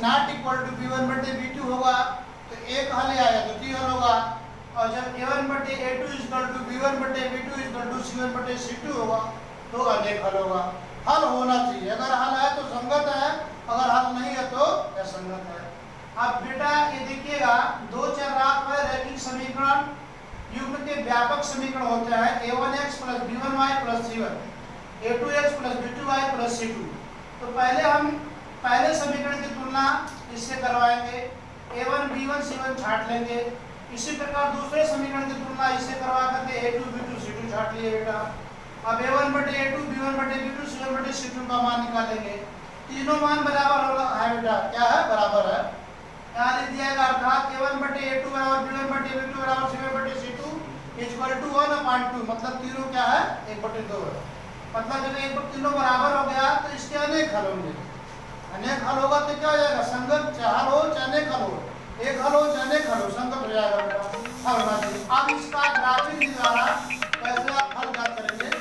Not equal to b1 बटे b2 होगा तो एक हल आएगा, द्वितीय हल होगा। और जब a1 बटे a2 इक्वल टू b1 बटे b2 इक्वल टू c1 बटे c2 होगा तो अनेक हल होगा। हल होना चाहिए, अगर हल है तो संगत है, अगर हल नहीं है तो असंगत है। अब बेटा ये देखिएगा, दो चरराशि में रैखिक समीकरण युग्म के व्यापक समीकरण होते हैं a1x plus b1y plus c1, a2x plus b2y plus c2। तो पहले हम पहले समीकरण की तुलना इससे करवाएंगे, a1 b1 c1 छांट लेंगे। इसी प्रकार दूसरे समीकरण की तुलना इससे करवा करके a2 b2 c2 छांट लिए बेटा। अब a1 बटे a2 b1 बटे b2 c1 बटे c2 का मान निकालेंगे। तीनों मान बराबर होगा है बेटा, क्या है बराबर है। यहाँ लिख दिया गया अर्थात a1 बटे a2 बराबर b1 बटे b2 बराबर c1 बटे c2 इक्वल टू 1/2, मतलब तीनों क्या है 1/2 है। मतलब जब एक तीनों बराबर हो गया तो इसके अनेक हल होंगे। अनेक हल होगा तो क्या हो जाएगा, संगत चाहे हल हो चाहे अनेक हल हो, एक हल हो चाहे अनेक हल हो, संगत हो जाएगा बेटा, हल होना चाहिए। अब इसका ग्राफिक के द्वारा कैसे आप हल ज्ञात करेंगे,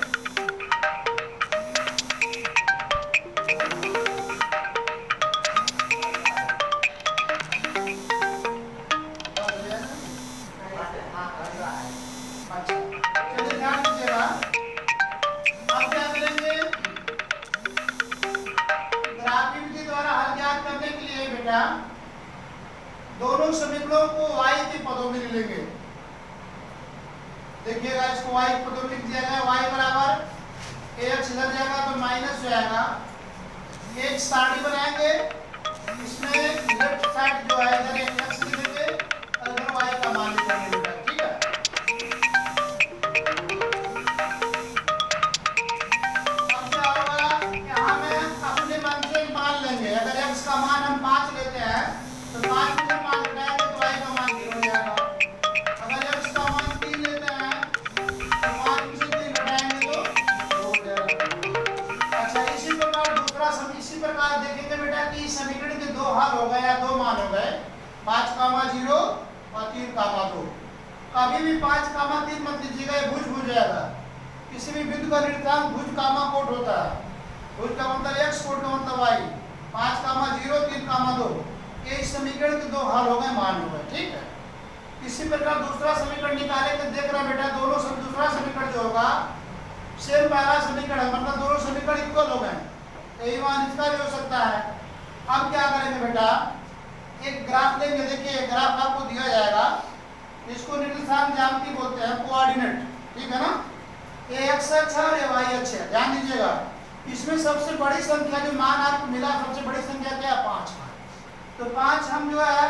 दोनों समीकरणों को y के पदों में लेंगे। देखिएगा इसको y के पदों में लिख दिया गया, y बराबर ax इधर जाएगा तो माइनस हो जाएगा, एक सारणी बनाएंगे, इसमें लेफ्ट साइड जो है इधर एक x लिखेंगे और इधर y का मान लिखेंगे बेटा, ठीक है। अब क्या होगा, यहाँ में अपने मन से मान लेंगे, अगर x का मान हम 5 लेते हैं तो 5 में मान घटाएंगे तो y का मान 0 हो जाएगा। अगर x का मान 3 लेते हैं तो 5 में से 3 घटाएंगे तो 2 हो जाएगा। अच्छा इसी प्रकार दूसरा इसी प्रकार देखेंगे बेटा कि इस समीकरण के दो हल हो गए या दो मान हो गए, 5,0 और 3,2। कभी भी 5,3 मत लीजिएगा, ये भुज हो जाएगा। किसी भी बिंदु का निर्देशांक भुज कामा कोट होता है, भुज का मतलब x, कोट का मतलब y। 5,0 3,2 ये इस समीकरण के दो हल हो गए, मान हो गए, ठीक है। इसी प्रकार दूसरा समीकरण निकाले तो देख रहा बेटा, दोनों दूसरा समीकरण जो होगा सेम पहला समीकरण है, मतलब दोनों समीकरण इक्वल हो गए, यही मान इसका भी हो सकता है। अब क्या करेंगे बेटा, एक ग्राफ लेंगे। देखिए ग्राफ आपको दिया जाएगा, इसको निर्देशांक ज्यामिति बोलते हैं, कोऑर्डिनेट, ठीक है ना। ये x अक्ष है और ये y अक्ष है, ध्यान दीजिएगा। इसमें सबसे बड़ी संख्या जो मान आपको मिला, सबसे बड़ी संख्या क्या है, 5। तो 5 हम जो है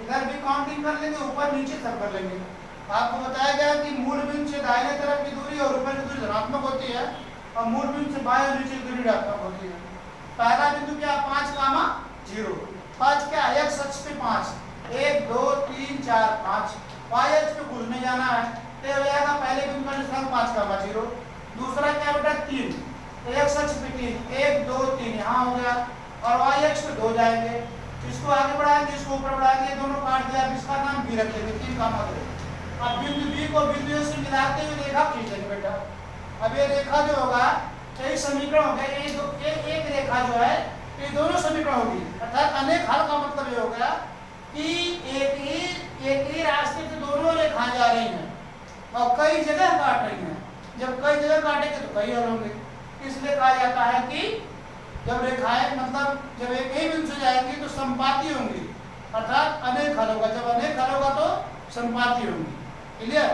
इधर भी काउंटिंग कर लेंगे, ऊपर नीचे सब कर लेंगे। आपको बताया गया कि मूल बिंदु से दाहिने तरफ की दूरी और ऊपर की दूरी धनात्मक होती है और मूल बिंदु से बाएं और नीचे की दूरी ऋणात्मक होती है। पहला बिंदु क्या 5,0, 5 क्या है, x अक्ष पे 5, 1 2 3 4 5, y अक्ष पे कुछ नहीं जाना है, तो हो जाएगा पहले बिंदु का निशान 5,0। दूसरा क्या बेटा 3, x अक्ष पे 3, 1 2 3 यहाँ हो गया, और y अक्ष पे 2 जाएंगे। इसको आगे बढ़ाएंगे, इसको ऊपर बढ़ाएंगे, दोनों काट दिया, इसका नाम b रखेंगे, 3,2। अब बिंदु b को बिंदु से मिलाते हुए रेखा खींचेंगे बेटा। अब ये रेखा जो होगा, कई समीकरण हो गए, एक रेखा जो है ये दोनों समीकरण होगी, अर्थात अनेक हल का मतलब ये हो गया कि एक ही रास्ते से दोनों रेखाएं जा रही हैं और कई जगह काट रही हैं। जब कई जगह काटेंगे तो कई हल होंगे, इसलिए कहा जाता है कि जब रेखाएं मतलब जब एक ही बिंदु से जाएंगी तो संपाती होंगी, अर्थात अनेक हल होगा। जब अनेक हल होगा तो संपाती होंगी, क्लियर।